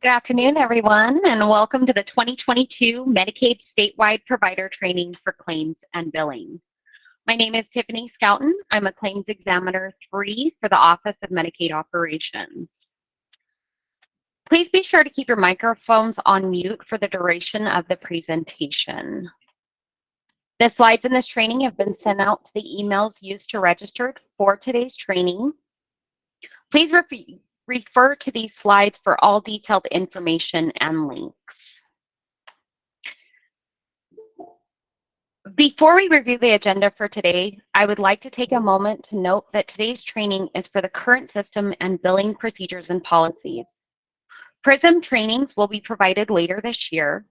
Good afternoon, everyone, and welcome to the 2022 Medicaid Statewide Provider Training for Claims and Billing. My name is Tiffany Scouten. I'm a Claims Examiner 3 for the Office of Medicaid Operations. Please be sure to keep your microphones on mute for the duration of the presentation. The slides in this training have been sent out to the emails used to register for today's training. Please refer to these slides for all detailed information and links. Before we review the agenda for today, I would like to take a moment to note that today's training is for the current system and billing procedures and policies. PRISM trainings will be provided later this year.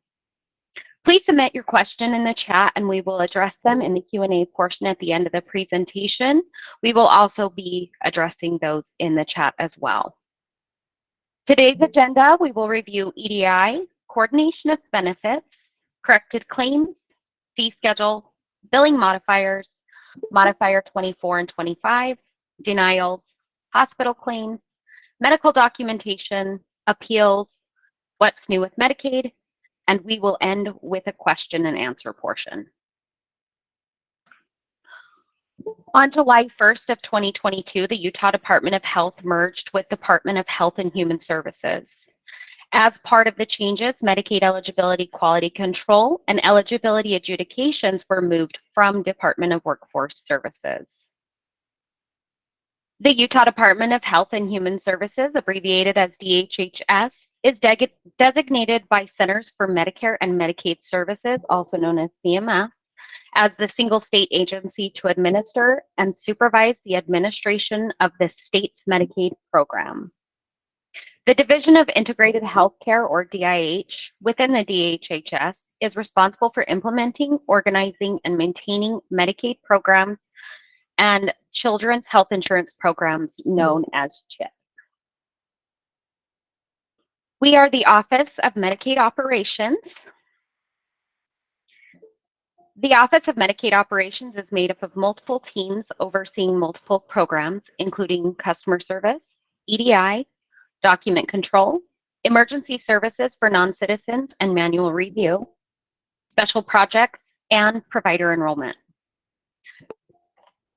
Please submit your question in the chat and we will address them in the Q&A portion at the end of the presentation. We will also be addressing those in the chat as well. Today's agenda, we will review EDI, coordination of benefits, corrected claims, fee schedule, billing modifiers, modifier 24 and 25, denials, hospital claims, medical documentation, appeals, what's new with Medicaid, and we will end with a question and answer portion. On July 1st of 2022, the Utah Department of Health merged with Department of Health and Human Services. As part of the changes, Medicaid eligibility quality control and eligibility adjudications were moved from Department of Workforce Services. The Utah Department of Health and Human Services, abbreviated as DHHS, is designated by Centers for Medicare and Medicaid Services, also known as CMS, as the single state agency to administer and supervise the administration of the state's Medicaid program. The Division of Integrated Healthcare, or DIH, within the DHHS is responsible for implementing, organizing, and maintaining Medicaid programs and children's health insurance programs known as CHIP. We are the Office of Medicaid Operations. The Office of Medicaid Operations is made up of multiple teams overseeing multiple programs, including customer service, EDI, document control, emergency services for non-citizens and manual review, special projects, and provider enrollment.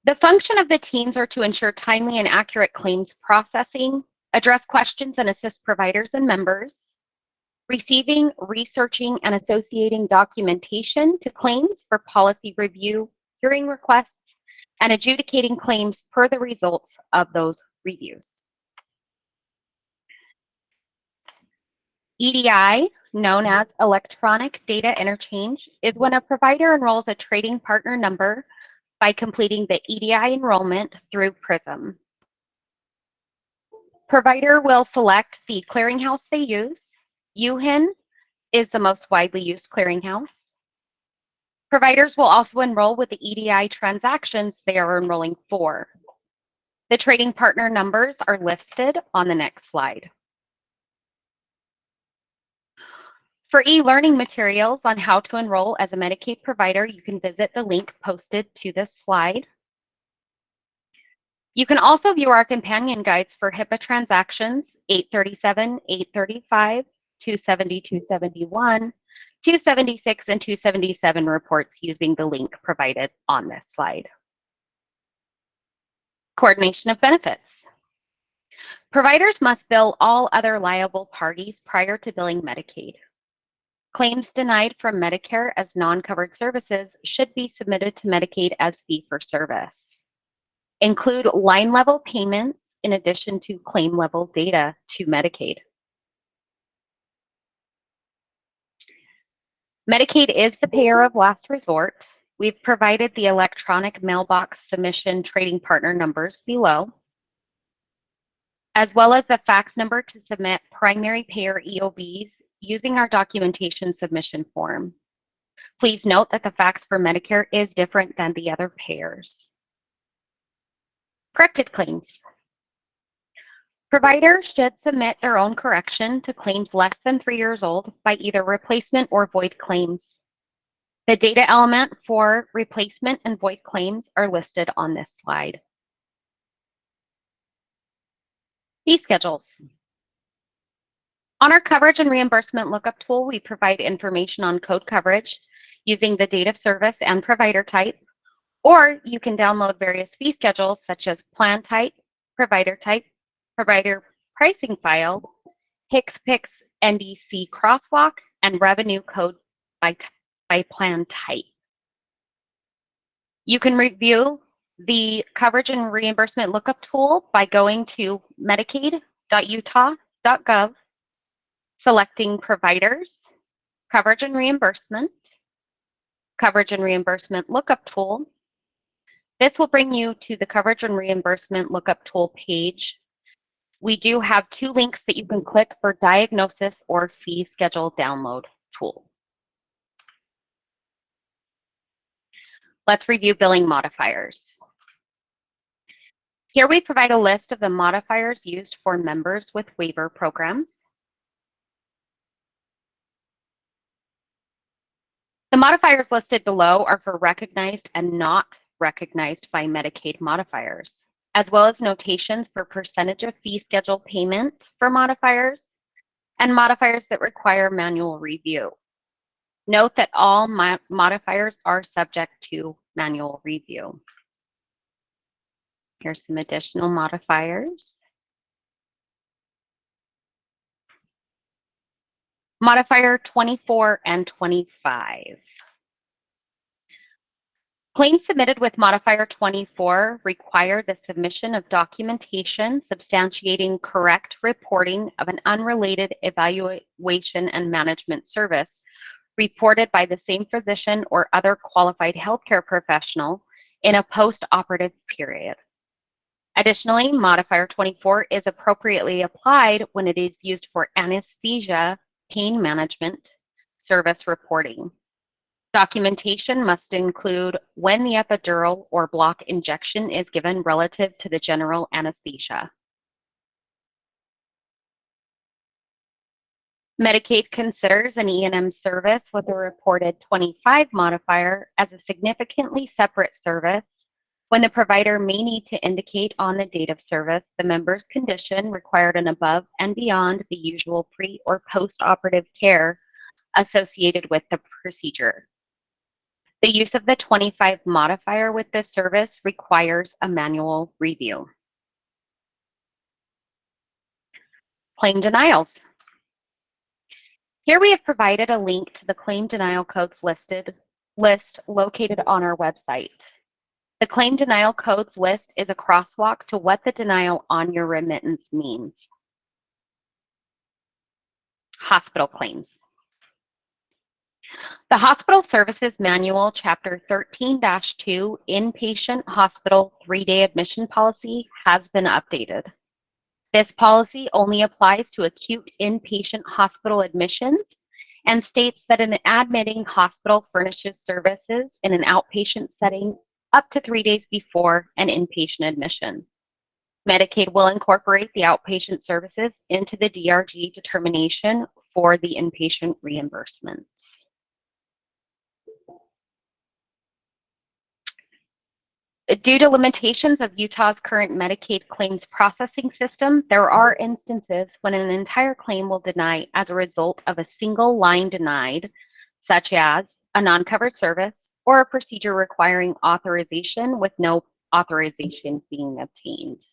The function of the teams are to ensure timely and accurate claims processing, address questions and assist providers and members, receiving, researching, and associating documentation to claims for policy review, hearing requests, and adjudicating claims per the results of those reviews. EDI, known as Electronic Data Interchange, is when a provider enrolls a trading partner number by completing the EDI enrollment through PRISM. Provider will select the clearinghouse they use. UHIN is the most widely used clearinghouse. Providers will also enroll with the EDI transactions they are enrolling for. The trading partner numbers are listed on the next slide. For e-learning materials on how to enroll as a Medicaid provider, you can visit the link posted to this slide. You can also view our companion guides for HIPAA transactions 837, 835, 270, 271, 276, and 277 reports using the link provided on this slide. Coordination of benefits. Providers must bill all other liable parties prior to billing Medicaid. Claims denied from Medicare as non-covered services should be submitted to Medicaid as fee-for-service. Include line-level payments in addition to claim-level data to Medicaid. Medicaid is the payer of last resort. We've provided the electronic mailbox submission trading partner numbers below, as well as the fax number to submit primary payer EOBs using our documentation submission form. Please note that the fax for Medicare is different than the other payers. Corrected claims. Providers should submit their own correction to claims less than 3 years old by either replacement or void claims. The data element for replacement and void claims are listed on this slide. Fee schedules. On our coverage and reimbursement lookup tool, we provide information on code coverage using the date of service and provider type, or you can download various fee schedules such as plan type, provider pricing file, HCPCS NDC crosswalk, and revenue code by plan type. You can review the coverage and reimbursement lookup tool by going to medicaid.utah.gov, selecting providers, coverage and reimbursement lookup tool. This will bring you to the coverage and reimbursement lookup tool page. We do have 2 links that you can click for diagnosis or fee schedule download tool. Let's review billing modifiers. Here we provide a list of the modifiers used for members with waiver programs. The modifiers listed below are for recognized and not recognized by Medicaid modifiers, as well as notations for percentage of fee schedule payment for modifiers and modifiers that require manual review. Note that all modifiers are subject to manual review. Here's some additional modifiers. Modifier 24 and 25. Claims submitted with modifier 24 require the submission of documentation substantiating correct reporting of an unrelated evaluation and management service reported by the same physician or other qualified healthcare professional in a post-operative period. Additionally, modifier 24 is appropriately applied when it is used for anesthesia pain management service reporting. Documentation must include when the epidural or block injection is given relative to the general anesthesia. Medicaid considers an E&M service with a reported 25 modifier as a significantly separate service when the provider may need to indicate on the date of service the member's condition required an above and beyond the usual pre- or post-operative care associated with the procedure. The use of the 25 modifier with this service requires a manual review. Claim denials. Here we have provided a link to the claim denial codes list located on our website. The claim denial codes list is a crosswalk to what the denial on your remittance means. Hospital claims. The Hospital Services Manual, Chapter 13-2, Inpatient Hospital 3-Day Admission Policy has been updated. This policy only applies to acute inpatient hospital admissions and states that an admitting hospital furnishes services in an outpatient setting up to 3 days before an inpatient admission. Medicaid will incorporate the outpatient services into the DRG determination for the inpatient reimbursement. Due to limitations of Utah's current Medicaid claims processing system, there are instances when an entire claim will deny as a result of a single line denied, such as a non-covered service or a procedure requiring authorization with no authorization being obtained.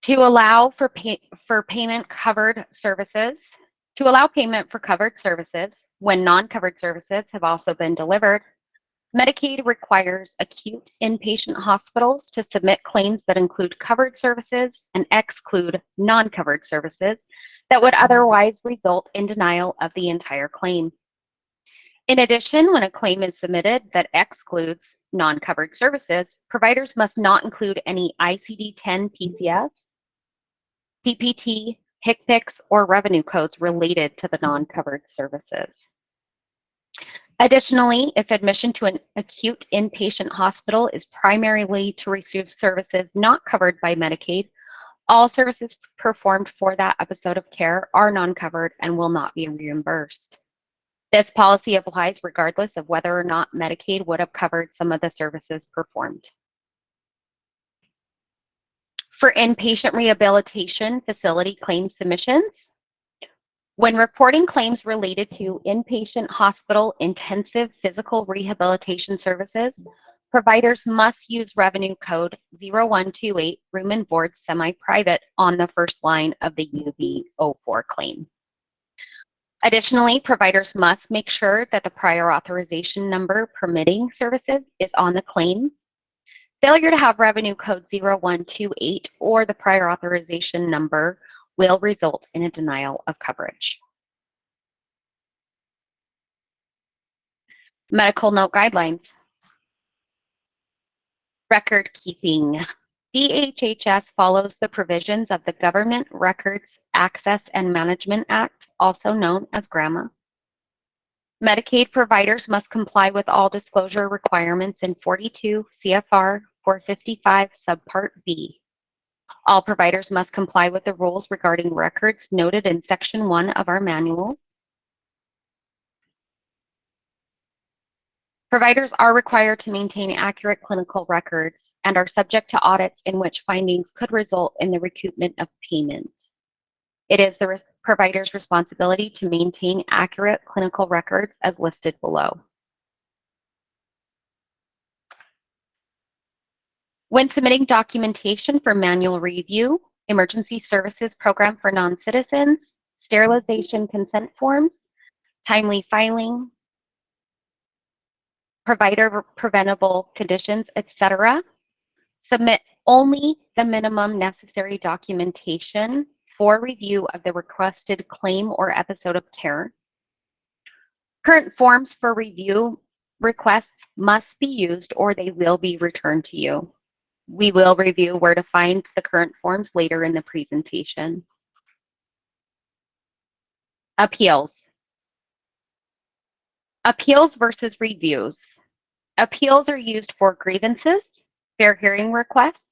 To allow for payment covered services, to allow payment for covered services when non-covered services have also been delivered, Medicaid requires acute inpatient hospitals to submit claims that include covered services and exclude non-covered services that would otherwise result in denial of the entire claim. In addition, when a claim is submitted that excludes non-covered services, providers must not include any ICD-10 PCS, CPT, HCPCS, or revenue codes related to the non-covered services. Additionally, if admission to an acute inpatient hospital is primarily to receive services not covered by Medicaid, all services performed for that episode of care are non-covered and will not be reimbursed. This policy applies regardless of whether or not Medicaid would have covered some of the services performed. For inpatient rehabilitation facility claim submissions, When reporting claims related to inpatient hospital intensive physical rehabilitation services, providers must use revenue code 0128 room and board semi-private on the first line of the UB04 claim. Additionally, providers must make sure that the prior authorization number permitting services is on the claim. Failure to have revenue code 0128 or the prior authorization number will result in a denial of coverage. Medical note guidelines. Record keeping. DHHS follows the provisions of the Government Records Access and Management Act, also known as GRAMA. Medicaid providers must comply with all disclosure requirements in 42 CFR 455 subpart B. All providers must comply with the rules regarding records noted in Section 1 of our manuals. Providers are required to maintain accurate clinical records and are subject to audits in which findings could result in the recoupment of payment. It is the provider's responsibility to maintain accurate clinical records as listed below. When submitting documentation for manual review, emergency services program for non-citizens, sterilization consent forms, timely filing, provider preventable conditions, etc., submit only the minimum necessary documentation for review of the requested claim or episode of care. Current forms for review requests must be used or they will be returned to you. We will review where to find the current forms later in the presentation. Appeals. Appeals versus reviews. Appeals are used for grievances, fair hearing requests,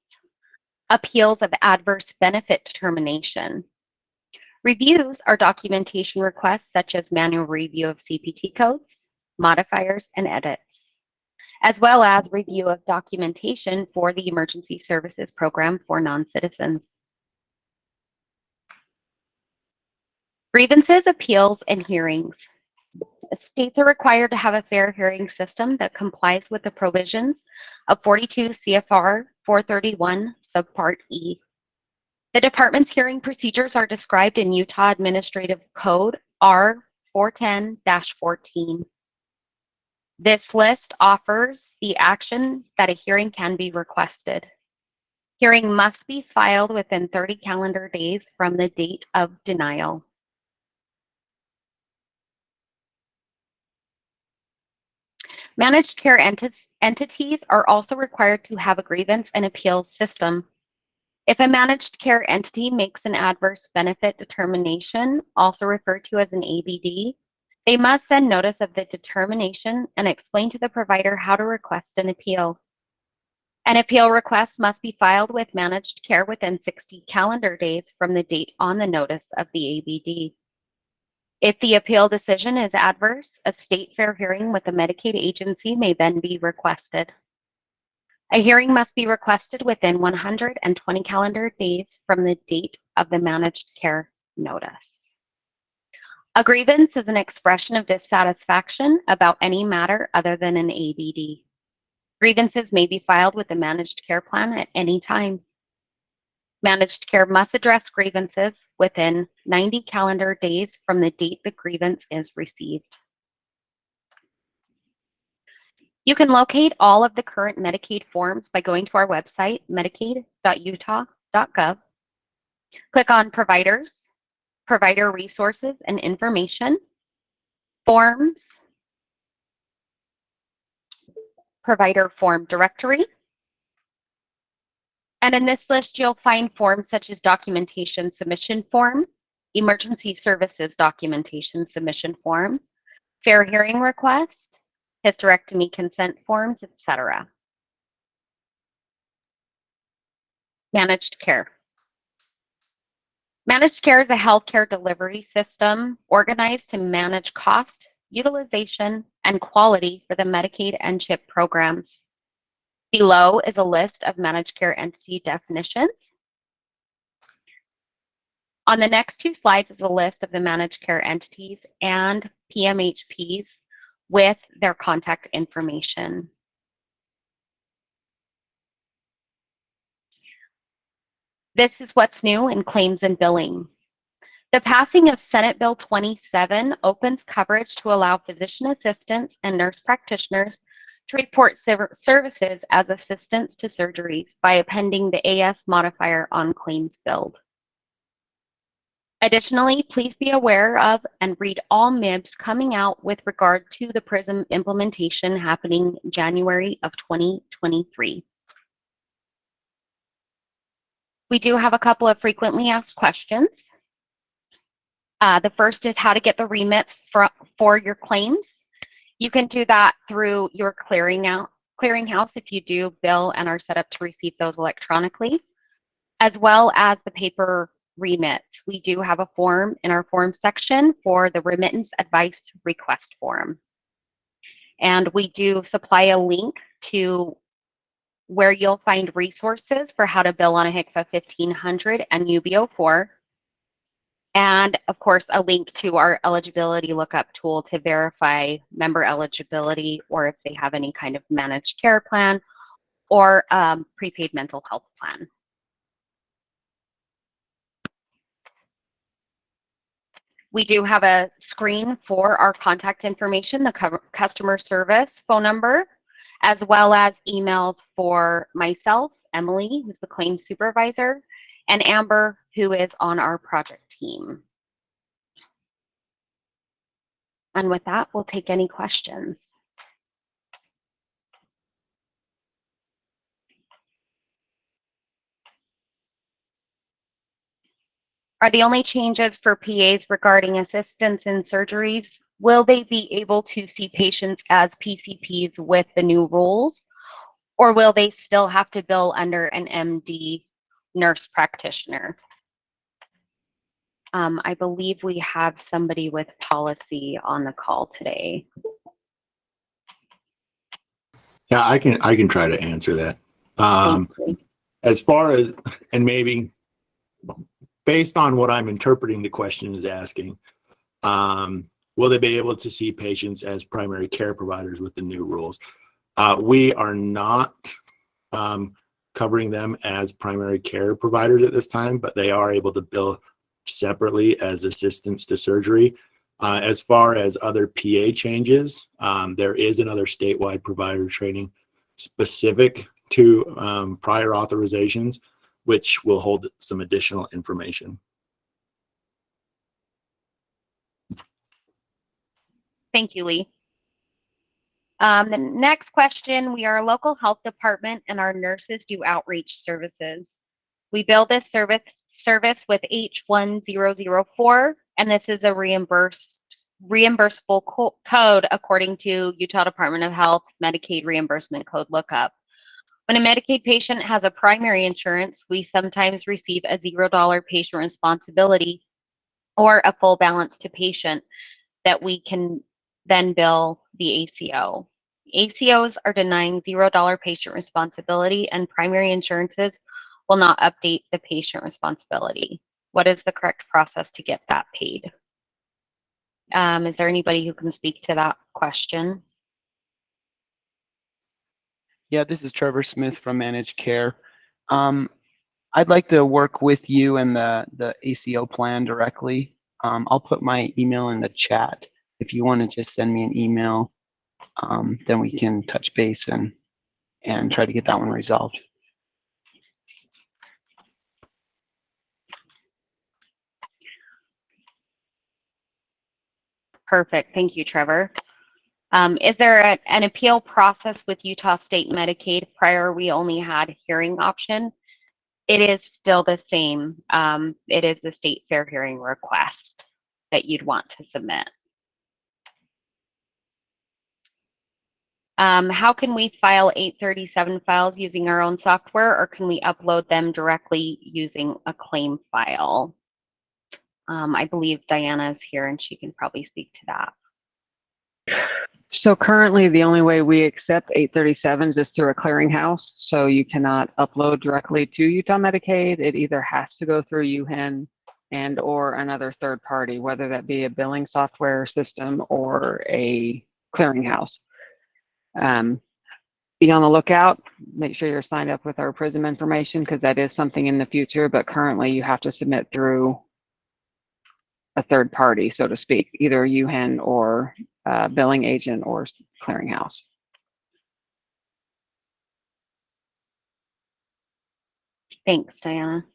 appeals of adverse benefit determination. Reviews are documentation requests such as manual review of CPT codes, modifiers, and edits, as well as review of documentation for the Emergency Services Program for non-citizens. Grievances, appeals, and hearings. States are required to have a fair hearing system that complies with the provisions of 42 CFR 431 subpart E. The department's hearing procedures are described in Utah Administrative Code R 410-14. This list offers the action that a hearing can be requested. Hearing must be filed within 30 calendar days from the date of denial. Managed care entities are also required to have a grievance and appeals system. If a managed care entity makes an adverse benefit determination, also referred to as an ABD, they must send notice of the determination and explain to the provider how to request an appeal. An appeal request must be filed with managed care within 60 calendar days from the date on the notice of the ABD. If the appeal decision is adverse, a state fair hearing with the Medicaid agency may then be requested. A hearing must be requested within 120 calendar days from the date of the managed care notice. A grievance is an expression of dissatisfaction about any matter other than an ABD. Grievances may be filed with the managed care plan at any time. Managed care must address grievances within 90 calendar days from the date the grievance is received. You can locate all of the current Medicaid forms by going to our website, medicaid.utah.gov. Click on Providers, Provider Resources and Information, Forms, Provider Form Directory. And in this list, you'll find forms such as Documentation Submission Form, Emergency Services Documentation Submission Form, Fair Hearing Request, Hysterectomy Consent Forms, etc. Managed care. Managed care is a healthcare delivery system organized to manage cost, utilization, and quality for the Medicaid and CHIP programs. Below is a list of managed care entity definitions. On the next two slides is a list of the managed care entities and PMHPs with their contact information. This is what's new in claims and billing. The passing of Senate Bill 27 opens coverage to allow physician assistants and nurse practitioners to report services as assistants to surgeries by appending the AS modifier on claims billed. Additionally, please be aware of and read all MIBs coming out with regard to the PRISM implementation happening January of 2023. We do have a couple of frequently asked questions. The first is how to get the remits for your claims. You can do that through your clearinghouse if you do bill and are set up to receive those electronically, as well as the paper remits. We do have a form in our form section for the remittance advice request form. And we do supply a link to where you'll find resources for how to bill on a HCFA 1500 and UB04. And of course, a link to our eligibility lookup tool to verify member eligibility or if they have any kind of managed care plan or prepaid mental health plan. We do have a screen for our contact information, the customer service phone number, as well as emails for myself, Emily, who's the claims supervisor, and Amber, who is on our project team. And with that, we'll take any questions. Are the only changes for PAs regarding assistance in surgeries? Will they be able to see patients as PCPs with the new rules? Or will they still have to bill under an MD nurse practitioner? I believe we have somebody with policy on the call today. Yeah, I can try to answer that. As far as, and maybe based on what I'm interpreting the question is asking, will they be able to see patients as primary care providers with the new rules? We are not covering them as primary care providers at this time, but they are able to bill separately as assistants to surgery. As far as other PA changes, there is another statewide provider training specific to prior authorizations, which will hold some additional information. Thank you, Lee. The next question, we are a local health department and our nurses do outreach services. We bill this service with H1004, and this is a reimbursable code according to Utah Department of Health Medicaid reimbursement code lookup. When a Medicaid patient has a primary insurance, we sometimes receive a $0 patient responsibility or a full balance to patient that we can then bill the ACO. ACOs are denying $0 patient responsibility and primary insurances will not update the patient responsibility. What is the correct process to get that paid? Is there anybody who can speak to that question? Yeah, this is Trevor Smith from Managed Care. I'd like to work with you and the ACO plan directly. I'll put my email in the chat. If you want to just send me an email, then we can touch base and try to get that one resolved. Perfect. Thank you, Trevor. Is there an appeal process with Utah State Medicaid? Prior, we only had hearing option. It is still the same. It is the state fair hearing request that you'd want to submit. How can we file 837 files using our own software, or can we upload them directly using a claim file? I believe Diana is here and she can probably speak to that. So currently the only way we accept 837s is through a clearinghouse. So you cannot upload directly to Utah Medicaid. It either has to go through UHIN and or another third party, whether that be a billing software system or a clearinghouse. Be on the lookout. Make sure you're signed up with our PRISM information, because that is something in the future, but currently you have to submit through a third party, so to speak, either UHEN or billing agent or clearinghouse. Thanks, Diana.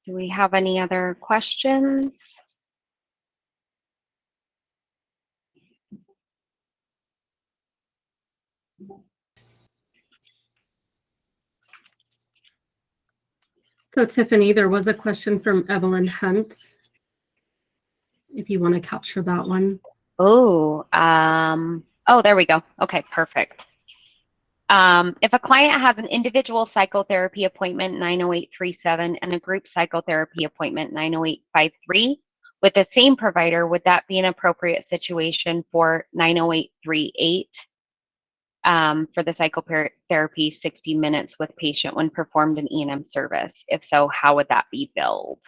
Do we have any other questions? So Tiffany, there was a question from Evelyn Hunt, if you want to capture that one. Oh, there we go. Okay, perfect. If a client has an individual psychotherapy appointment 90837 and a group psychotherapy appointment 90853 with the same provider, would that be an appropriate situation for 90838 for the psychotherapy 60 minutes with patient when performed in E&M service? If so, how would that be billed?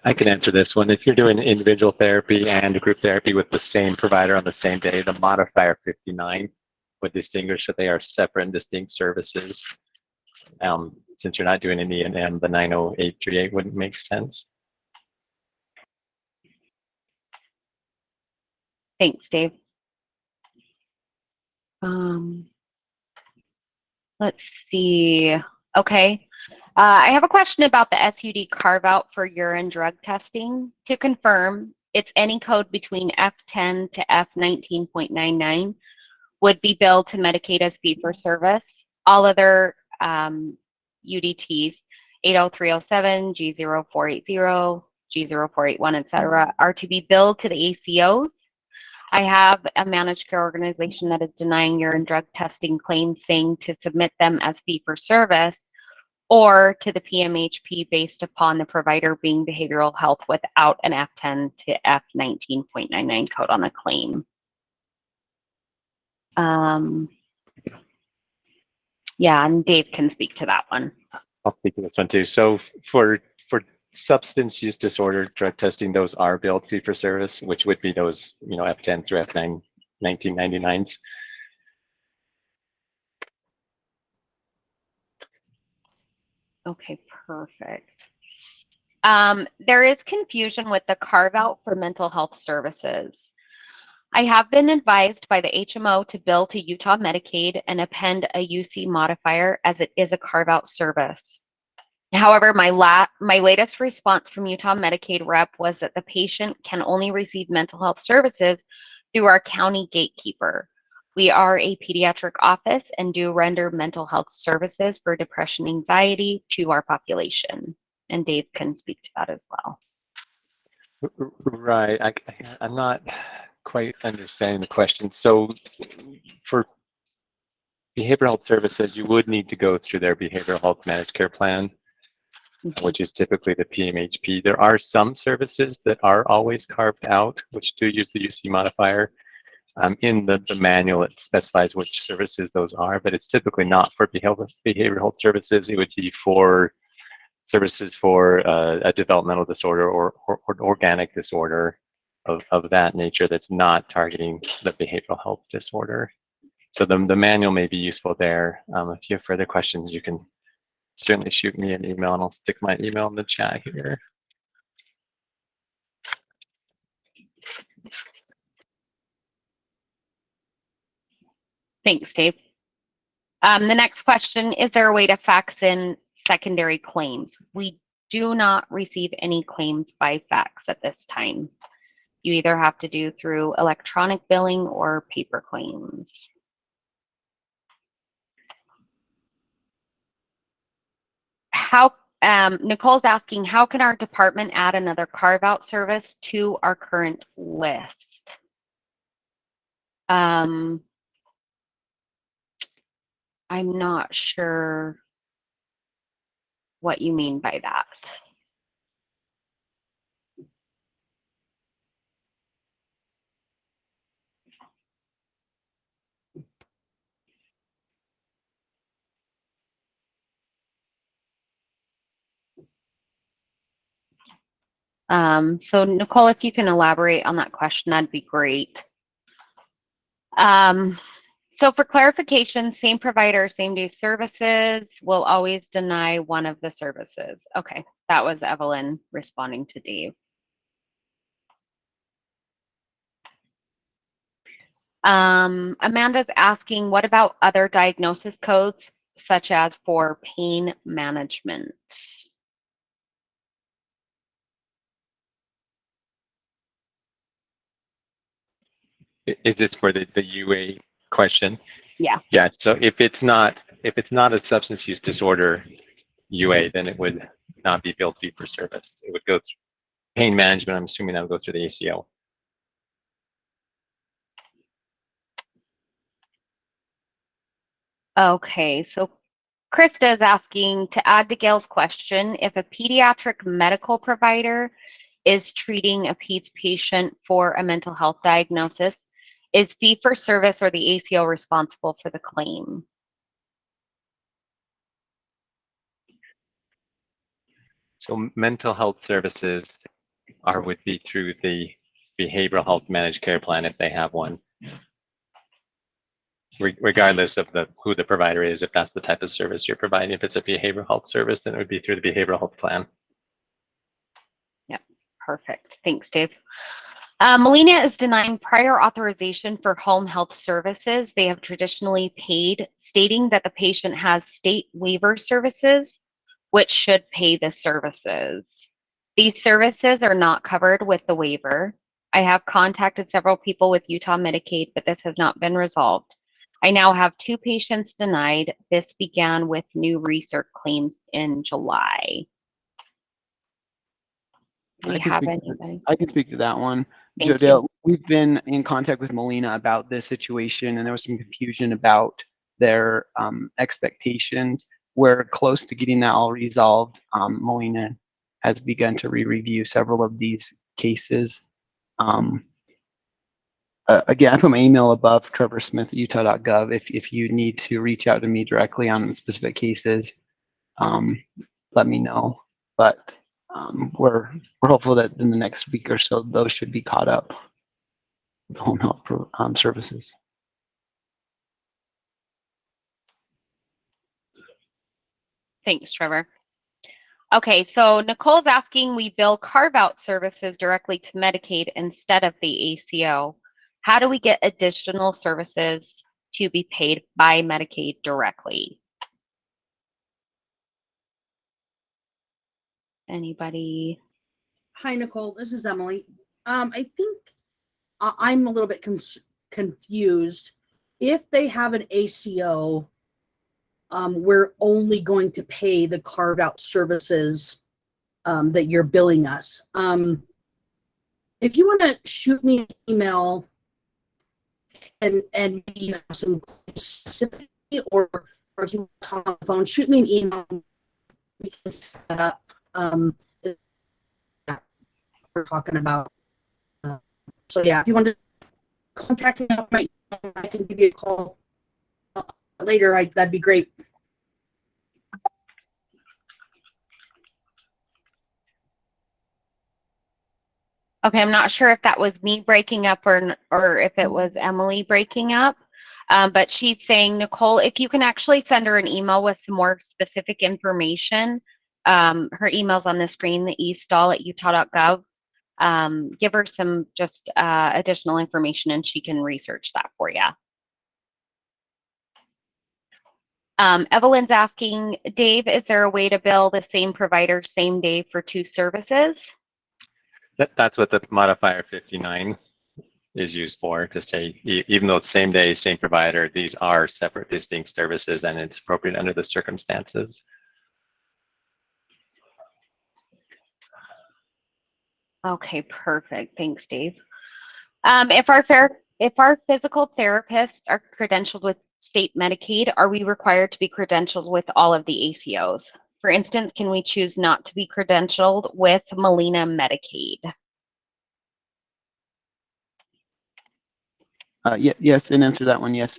I can answer this one. If you're doing individual therapy and group therapy with the same provider on the same day, the modifier 59 would distinguish that they are separate and distinct services. Since you're not doing any E&M, the 90838 wouldn't make sense. Thanks, Dave. Let's see. Okay. I have a question about the SUD carve-out for urine drug testing. To confirm, it's any code between F10 to F19.99 would be billed to Medicaid as fee-for-service. All other UDTs, 80307, G0480, G0481, etc., are to be billed to the ACOs. I have a managed care organization that is denying urine drug testing claims, saying to submit them as fee-for-service or to the PMHP based upon the provider being behavioral health without an F10 to F19.99 code on the claim. Yeah, and Dave can speak to that one. I'll speak to this one too. So for substance use disorder drug testing, those are billed fee for service, which would be those, F10 through F9 1999s. Okay, perfect. There is confusion with the carve out for mental health services. I have been advised by the HMO to bill to Utah Medicaid and append a UC modifier as it is a carve out service. However, my latest response from Utah Medicaid rep was that the patient can only receive mental health services through our county gatekeeper. We are a pediatric office and do render mental health services for depression, anxiety to our population. And Dave can speak to that as well. Right. I'm not quite understanding the question. So for behavioral health services, you would need to go through their behavioral health managed care plan, which is typically the PMHP. There are some services that are always carved out, which do use the UC modifier. In the manual, it specifies which services those are, but it's typically not for behavioral health services. It would be for services for a developmental disorder or organic disorder of that nature that's not targeting the behavioral health disorder. So the manual may be useful there. If you have further questions, you can certainly shoot me an email, and I'll stick my email in the chat here. Thanks, Dave. The next question, is there a way to fax in secondary claims? We do not receive any claims by fax at this time. You either have to do through electronic billing or paper claims. Nicole's asking, how can our department add another carve-out service to our current list? I'm not sure what you mean by that. So Nicole, if you can elaborate on that question, that'd be great. So for clarification, same provider, same day services will always deny one of the services. Okay, that was Evelyn responding to Dave. Amanda's asking, what about other diagnosis codes, such as for pain management? Is this for the UA question? Yeah. Yeah. So if it's not a substance use disorder UA, then it would not be billed fee for service. It would go through pain management. I'm assuming that would go through the ACO. Okay, so Krista is asking, to add to Gail's question, if a pediatric medical provider is treating a peds patient for a mental health diagnosis, is fee for service or the ACO responsible for the claim? So mental health services would be through the behavioral health managed care plan if they have one. Regardless of who the provider is, if that's the type of service you're providing. If it's a behavioral health service, then it would be through the behavioral health plan. Yep, perfect. Thanks, Dave. Melina is denying prior authorization for home health services they have traditionally paid, stating that the patient has state waiver services, which should pay the services. These services are not covered with the waiver. I have contacted several people with Utah Medicaid, but this has not been resolved. I now have 2 patients denied. This began with new research claims in July. Do we have anybody? I can speak to that one. Thank Jodelle, you. we've been in contact with Melina about this situation, and there was some confusion about their expectations. We're close to getting that all resolved. Melina has begun to re-review several of these cases. Again, I put my email above, trevorsmith@utah.gov. If you need to reach out to me directly on specific cases, let me know. But we're hopeful that in the next week or so, those should be caught up. The home health services. Thanks, Trevor. Okay, so Nicole's asking, we bill carve-out services directly to Medicaid instead of the ACO. How do we get additional services to be paid by Medicaid directly? Anybody? Hi, Nicole. This is Emily. I think I'm a little bit confused. If they have an ACO, we're only going to pay the carve-out services that you're billing us. If you want to shoot me an email and email some specific, or if you want to talk on the phone, shoot me an email. We can set that up. We're talking about. So yeah, if you want to contact me off my email, I can give you a call later. That'd be great. Okay, I'm not sure if that was me breaking up or if it was Emily breaking up, but she's saying, Nicole, if you can actually send her an email with some more specific information, her email's on the screen, the estall@utah.gov. Give her some just additional information and she can research that for you. Evelyn's asking, Dave, is there a way to bill the same provider same day for 2 services? That's what the modifier 59 is used for, to say, even though it's same day, same provider, these are separate, distinct services and it's appropriate under the circumstances. Okay, perfect. Thanks, Dave. If our physical therapists are credentialed with state Medicaid, are we required to be credentialed with all of the ACOs? For instance, can we choose not to be credentialed with Molina Medicaid? Yes, and answer that one, yes.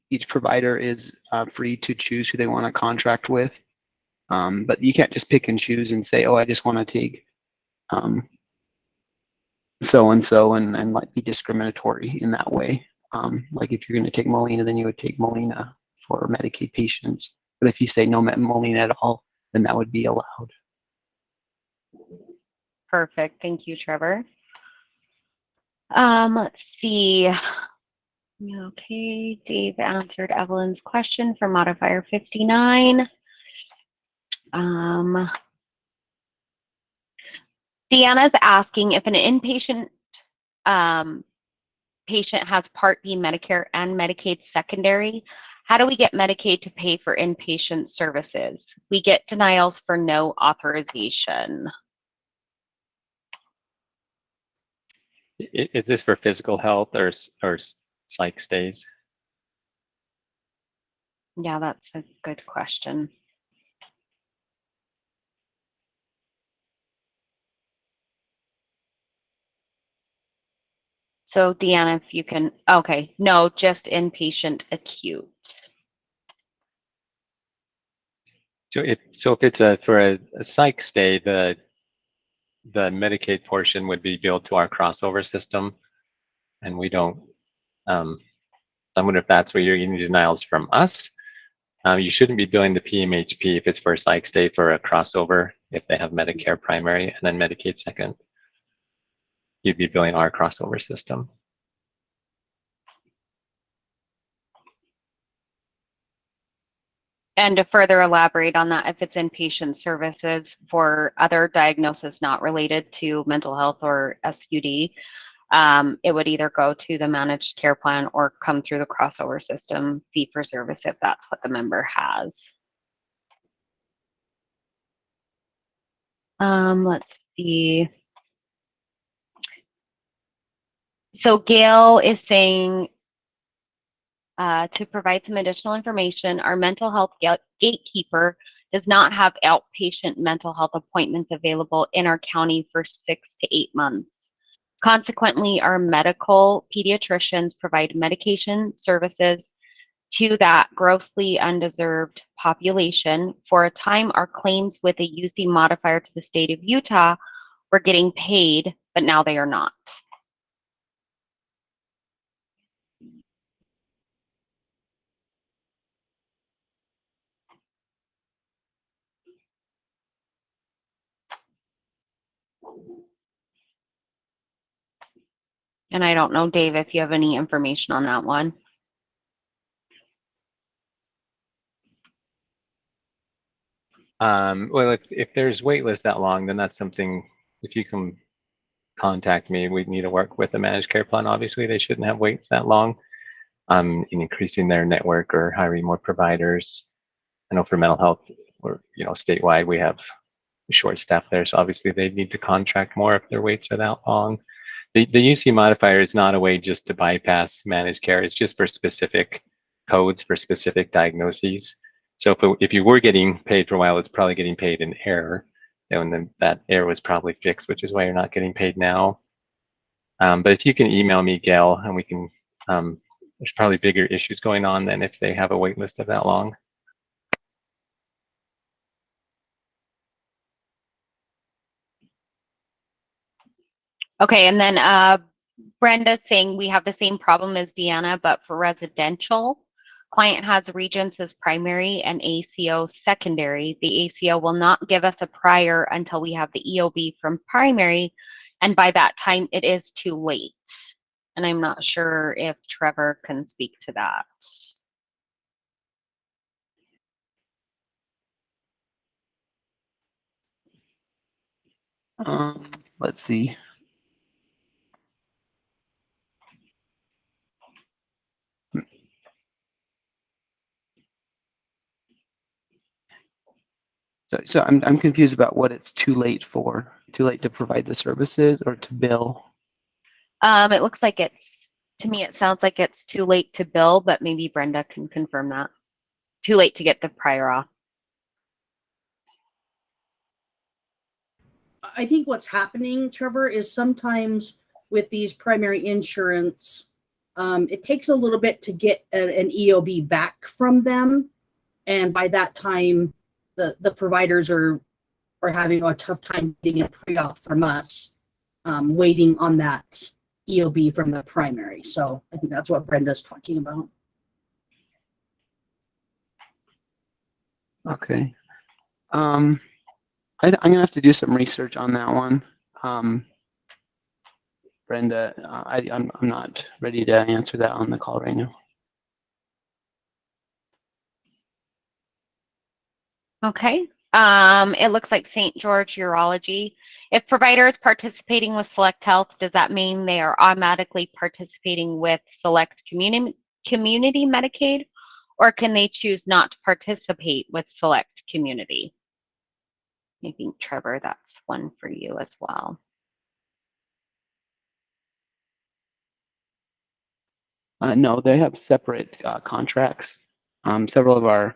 Each provider is free to choose who they want to contract with, but you can't just pick and choose and say, oh, I just want to take so and so and like be discriminatory in that way. Like if you're going to take Molina, then you would take Molina for Medicaid patients. But if you say no Molina at all, then that would be allowed. Perfect. Thank you, Trevor. Let's see. Okay, Dave answered Evelyn's question for modifier 59. Deanna's asking if an inpatient patient has Part B Medicare and Medicaid secondary, how do we get Medicaid to pay for inpatient services? We get denials for no authorization. Is this for physical health or psych stays? Yeah, that's a good question. So Deanna, if you can, okay, no, just inpatient acute. So if it's for a psych stay, the Medicaid portion would be billed to our crossover system, and we don't. I wonder if that's where you're getting denials from us. You shouldn't be billing the PMHP if it's for a psych stay for a crossover. If they have Medicare primary and then Medicaid second, you'd be billing our crossover system. And to further elaborate on that, if it's inpatient services for other diagnosis not related to mental health or SUD, it would either go to the managed care plan or come through the crossover system fee for service if that's what the member has. Let's see. So Gail is saying, to provide some additional information, our mental health gatekeeper does not have outpatient mental health appointments available in our county for 6 to 8 months. Consequently, our medical pediatricians provide medication services to that grossly undeserved population. For a time, our claims with a UC modifier to the state of Utah were getting paid, but now they are not. And I don't know, Dave, if you have any information on that one. Well, if there's wait list that long, then that's something, if you can contact me, we need to work with the managed care plan. Obviously, they shouldn't have waits that long. In increasing their network or hiring more providers. I know for mental health, or statewide, we have short staff there, so obviously they need to contract more if their waits are that long. The UC modifier is not a way just to bypass managed care. It's just for specific codes for specific diagnoses. So if you were getting paid for a while, it's probably getting paid in error, and then that error was probably fixed, which is why you're not getting paid now. But if you can email me, Gail, and we can. There's probably bigger issues going on than if they have a wait list of that long. Okay, and then Brenda's saying we have the same problem as Deanna, but for residential, client has Regents as primary and ACO secondary. The ACO will not give us a prior until we have the EOB from primary, and by that time it is too late. And I'm not sure if Trevor can speak to that. Let's see. So I'm confused about what it's too late for. Too late to provide the services or to bill? It looks like to me, it sounds like it's too late to bill, but maybe Brenda can confirm that. Too late to get the prior off. I think what's happening, Trevor, is sometimes with these primary insurance, it takes a little bit to get an EOB back from them. And by that time, the providers are are having a tough time getting a pre-auth from us, waiting on that EOB from the primary. So I think that's what Brenda's talking about. Okay. I'm gonna have to do some research on that one. Brenda, I'm not ready to answer that on the call right now. Okay. It looks like St. George Urology. If provider is participating with Select Health, does that mean they are automatically participating with Select Community Medicaid, or can they choose not to participate with Select Community? I think, Trevor, that's one for you as well. No, they have separate contracts. Several of our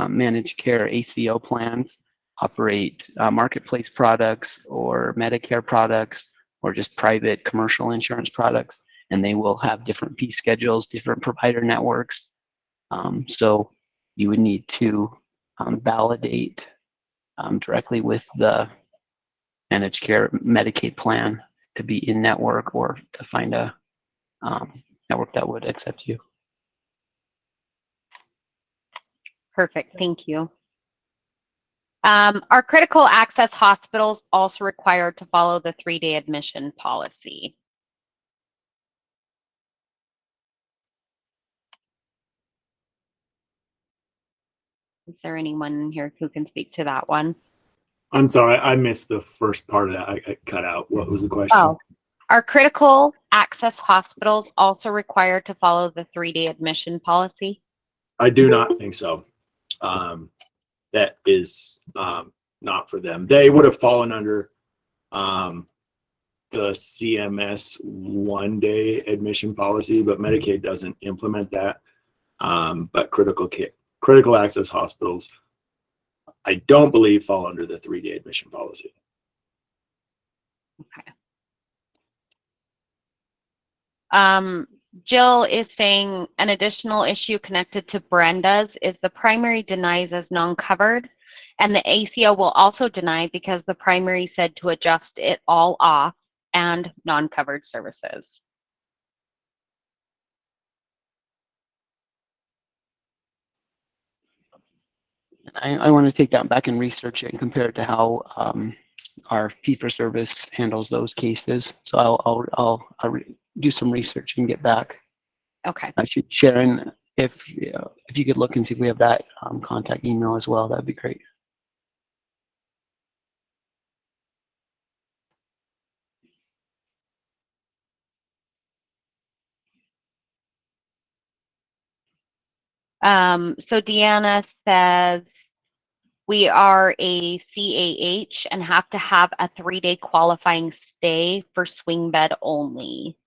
managed care ACO plans operate marketplace products or Medicare products or just private commercial insurance products, and they will have different fee schedules, different provider networks. So you would need to validate directly with the managed care Medicaid plan to be in network or to find a network that would accept you. Perfect. Thank you. Are critical access hospitals also required to follow the 3-day admission policy? Is there anyone here who can speak to that one? I'm sorry, I missed the first part of that. I cut out. What was the question? Oh, are critical access hospitals also required to follow the 3-day admission policy? I do not think so. That is not for them. They would have fallen under the CMS 1-day admission policy, but Medicaid doesn't implement that. But critical access hospitals, I don't believe, fall under the 3-day admission policy. Okay. Jill is saying an additional issue connected to Brenda's is the primary denies as non-covered, and the ACO will also deny because the primary said to adjust it all off and non-covered services. I want to take that back and research it and compare it to how our fee-for-service handles those cases. So I'll do some research and get back. Okay. Sharon, if you could look and see if we have that contact email as well, that'd be great. So Deanna says, we are a CAH and have to have a 3-day qualifying stay for swing bed only.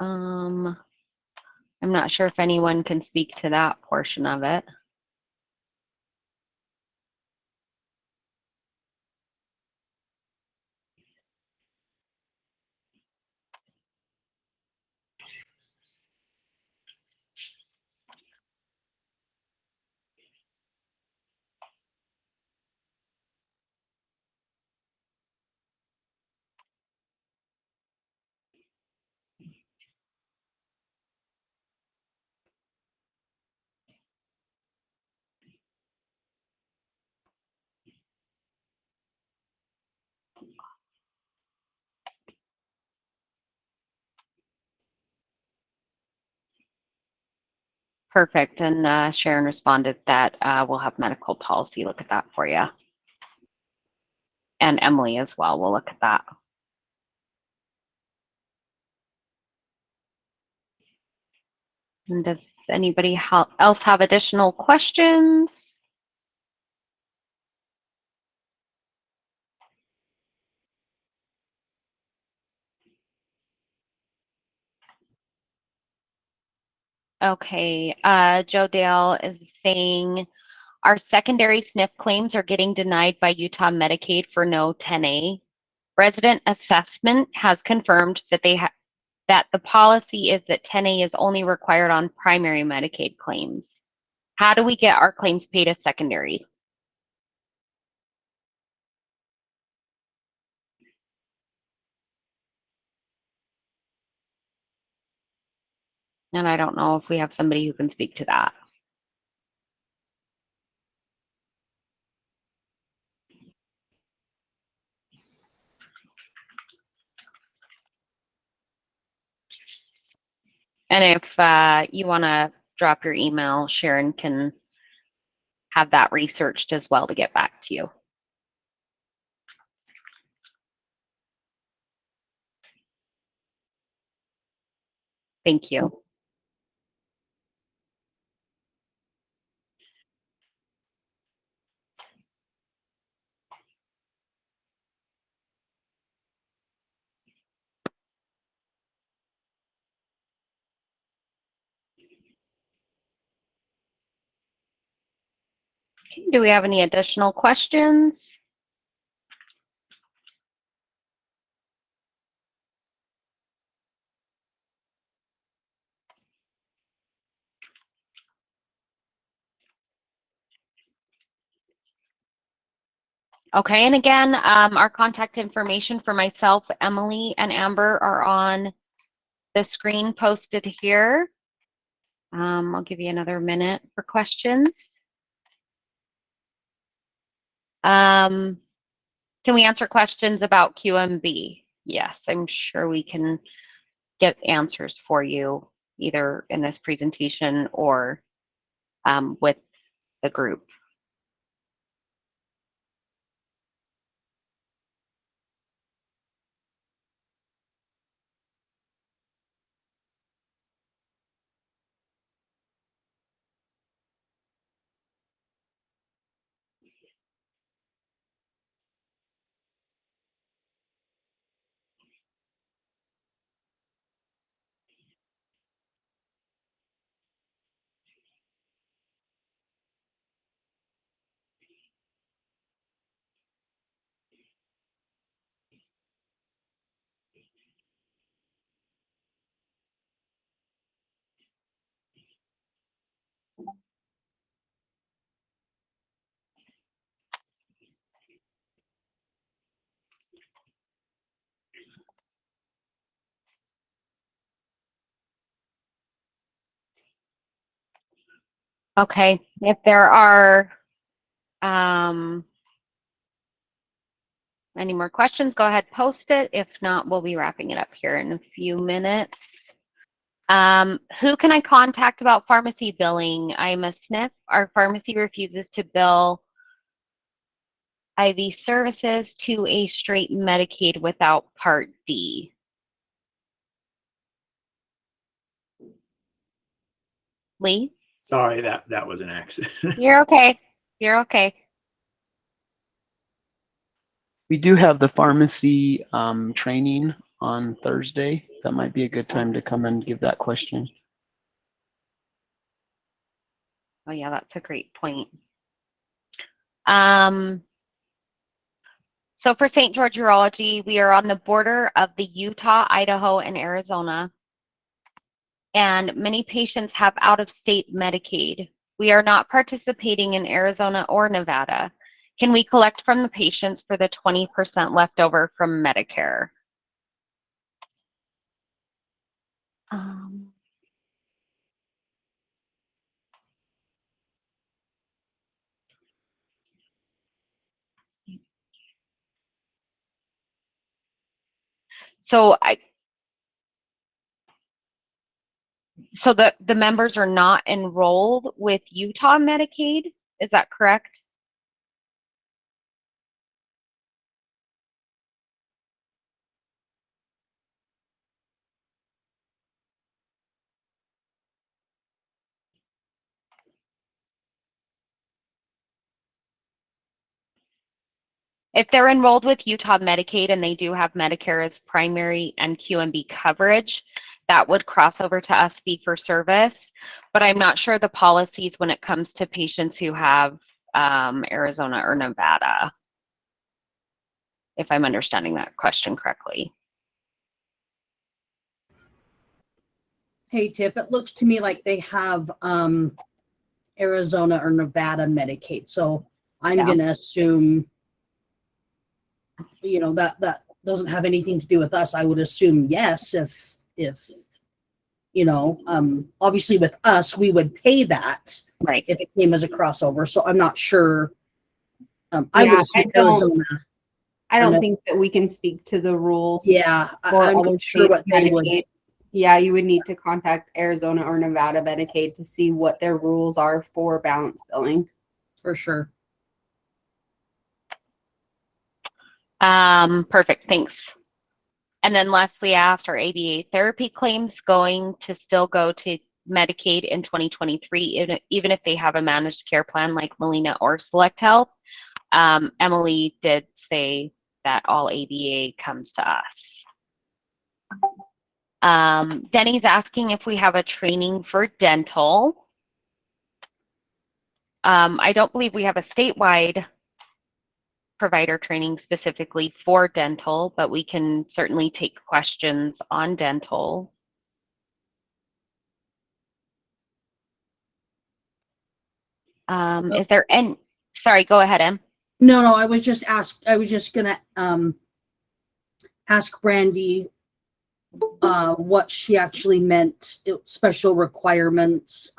I'm not sure if anyone can speak to that portion of it. Perfect. And Sharon responded that we'll have medical policy look at that for you. And Emily as well will look at that. And does anybody else have additional questions? Okay, Joe Dale is saying our secondary SNF claims are getting denied by Utah Medicaid for no 10A. Resident assessment has confirmed that that the policy is that 10A is only required on primary Medicaid claims. How do we get our claims paid as secondary? And I don't know if we have somebody who can speak to that. And if you want to drop your email, Sharon can have that researched as well to get back to you. Thank you. Okay, do we have any additional questions? Okay, and again, our contact information for myself, Emily, and Amber are on the screen posted here. I'll give you another minute for questions. Can we answer questions about QMB? Yes, I'm sure we can get answers for you either in this presentation or with the group. Okay, if there are any more questions, go ahead, post it. If not, we'll be wrapping it up here in a few minutes. Who can I contact about pharmacy billing? I'm a SNF. Our pharmacy refuses to bill IV services to a straight Medicaid without Part D. Lee? Sorry, that was an accident. You're okay. You're okay. We do have the pharmacy training on Thursday. That might be a good time to come and give that question. Oh yeah, that's a great point. So for St. George Urology, we are on the border of the Utah, Idaho, and Arizona. And many patients have out-of-state Medicaid. We are not participating in Arizona or Nevada. Can we collect from the patients for the 20% left over from Medicare? So the members are not enrolled with Utah Medicaid, is that correct? If they're enrolled with Utah Medicaid and they do have Medicare as primary and QMB coverage, that would cross over to us fee for service, but I'm not sure the policies when it comes to patients who have Arizona or Nevada, if I'm understanding that question correctly. Hey, Tiff, it looks to me like they have Arizona or Nevada Medicaid. So I'm Yeah. going to assume, you know, that doesn't have anything to do with us. I would assume yes, if you know, obviously with us, we would pay that Right. if it came as a crossover. So I'm not sure. I Yeah, would assume Arizona. I don't no. think that we can speak to the rules Yeah, for I'm other not sure states' what they would. Medicaid. Yeah, you would need to contact Arizona or Nevada Medicaid to see what their rules are for balance billing. For sure. Perfect, thanks. And then Leslie asked, are ABA therapy claims going to still go to Medicaid in 2023, even if they have a managed care plan like Molina or Select Health? Emily did say that all ABA comes to us. Denny's asking if we have a training for dental. I don't believe we have a statewide provider training specifically for dental, but we can certainly take questions on dental. Is there any, sorry, go ahead, Em. No, I was just gonna ask Brandy what she actually meant, special requirements.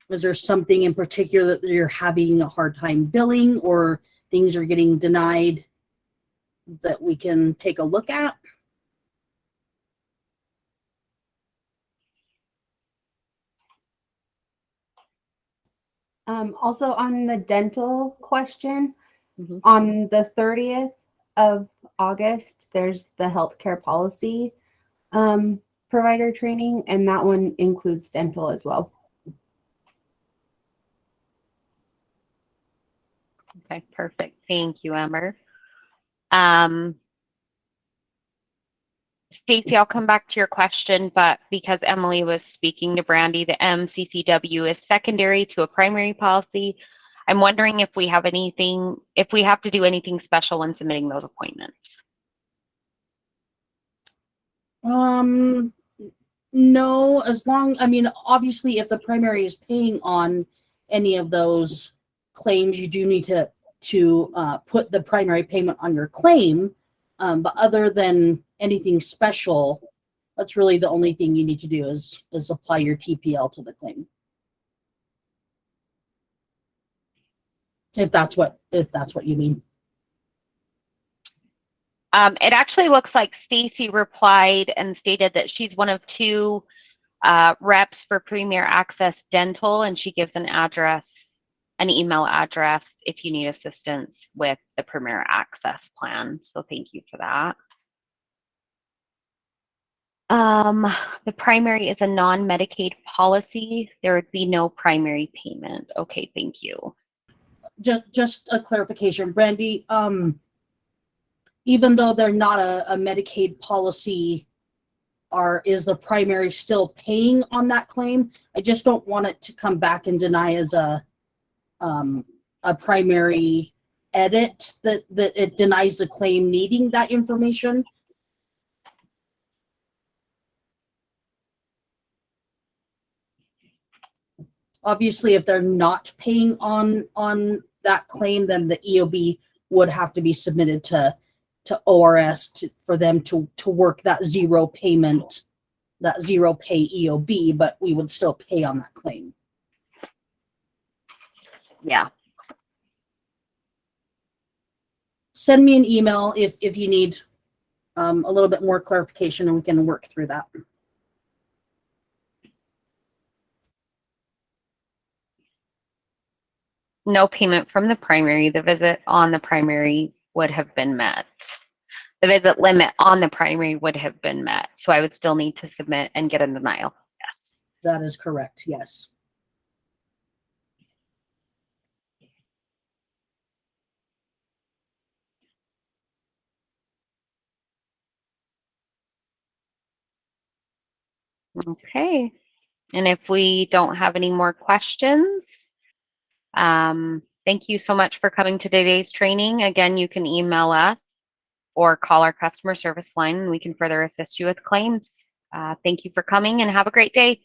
Is there something in particular that you're having a hard time billing, or things are getting denied that we can take a look at? Also on the dental question, Mhm. on the 30th of August, there's the healthcare policy provider training, and that one includes dental as well. Okay, perfect. Thank you, Amber. Stacy, I'll come back to your question, but because Emily was speaking to Brandy, the MCCW is secondary to a primary policy. I'm wondering if we have anything, if we have to do anything special when submitting those appointments. No, obviously if the primary is paying on any of those claims, you do need to put the primary payment on your claim. But other than anything special, that's really the only thing you need to do is apply your TPL to the claim. If that's what you mean. It actually looks like Stacy replied and stated that she's one of 2 reps for Premier Access Dental, and she gives an email address if you need assistance with the Premier Access plan. So thank you for that. The primary is a non-Medicaid policy. There would be no primary payment. Okay, thank you. Just a clarification, Brandy. Even though they're not a Medicaid policy, is the primary still paying on that claim? I just don't want it to come back and deny as a primary edit, that it denies the claim needing that information. Obviously, if they're not paying on that claim, then the EOB would have to be submitted to ORS for them to work that zero pay EOB, but we would still pay on that claim. Yeah. Send me an email if you need a little bit more clarification, and we can work through that. No payment from the primary. The visit on the primary would have been met. The visit limit on the primary would have been met. So I would still need to submit and get a denial. Yes. That is correct. Yes. Okay. And if we don't have any more questions, thank you so much for coming to today's training. Again, you can email us or call our customer service line and we can further assist you with claims. Thank you for coming and have a great day.